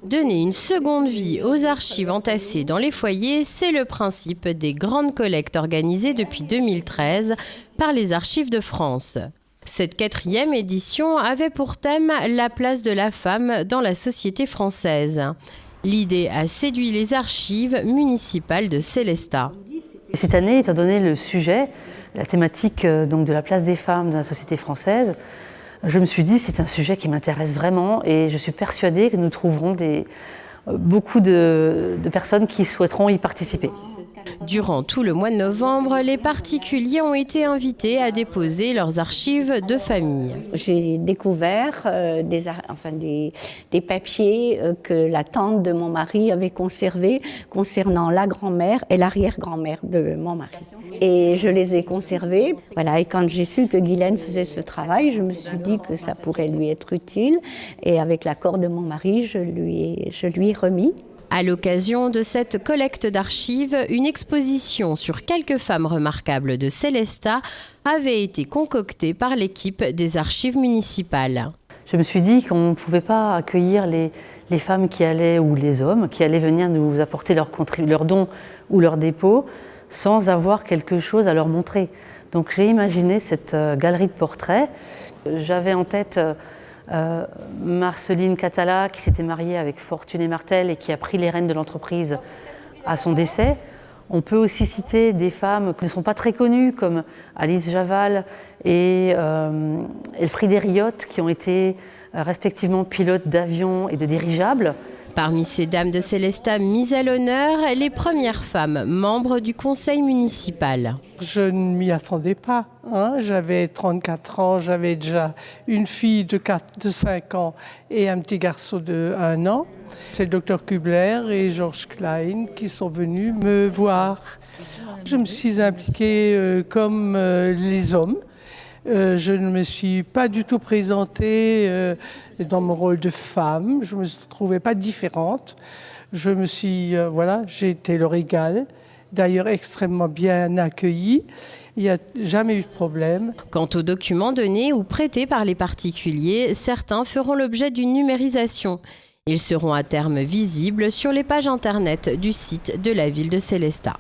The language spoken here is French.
Donner une seconde vie aux archives entassées dans les foyers, c'est le principe des grandes collectes organisées depuis 2013 par les Archives de France. Cette 4e édition avait pour thème la place de la femme dans la société française. L'idée a séduit les archives municipales de Sélestat. Cette année, étant donné le sujet, la thématique donc de la place des femmes dans la société française, je me suis dit c'est un sujet qui m'intéresse vraiment et je suis persuadée que nous trouverons beaucoup de personnes qui souhaiteront y participer. Durant tout le mois de novembre, les particuliers ont été invités à déposer leurs archives de famille. J'ai découvert des papiers que la tante de mon mari avait conservés concernant la grand-mère et l'arrière-grand-mère de mon mari. Et je les ai conservés. Voilà, et quand j'ai su que Guylaine faisait ce travail, je me suis dit que ça pourrait lui être utile. Et avec l'accord de mon mari, je lui ai remis. À l'occasion de cette collecte d'archives, une exposition sur quelques femmes remarquables de Sélestat avait été concoctée par l'équipe des archives municipales. Je me suis dit qu'on ne pouvait pas accueillir les femmes qui allaient, ou les hommes, qui allaient venir nous apporter leurs dons ou leurs dépôts sans avoir quelque chose à leur montrer. Donc j'ai imaginé cette galerie de portraits. J'avais en tête Marceline Catala qui s'était mariée avec Fortuné Martel et qui a pris les rênes de l'entreprise à son décès. On peut aussi citer des femmes qui ne sont pas très connues comme Alice Javal et Elfriede Riotte qui ont été respectivement pilotes d'avions et de dirigeables. Parmi ces dames de Sélestat mises à l'honneur, les premières femmes membres du conseil municipal. Je ne m'y attendais pas. J'avais 34 ans, j'avais déjà une fille de 5 ans et un petit garçon de 1 an. C'est le docteur Kubler et Georges Klein qui sont venus me voir. Je me suis impliquée comme les hommes. Je ne me suis pas du tout présentée dans mon rôle de femme. Je ne me trouvais pas différente. J'ai été leur égale, d'ailleurs extrêmement bien accueillie. Il n'y a jamais eu de problème. Quant aux documents donnés ou prêtés par les particuliers, certains feront l'objet d'une numérisation. Ils seront à terme visibles sur les pages internet du site de la ville de Sélestat.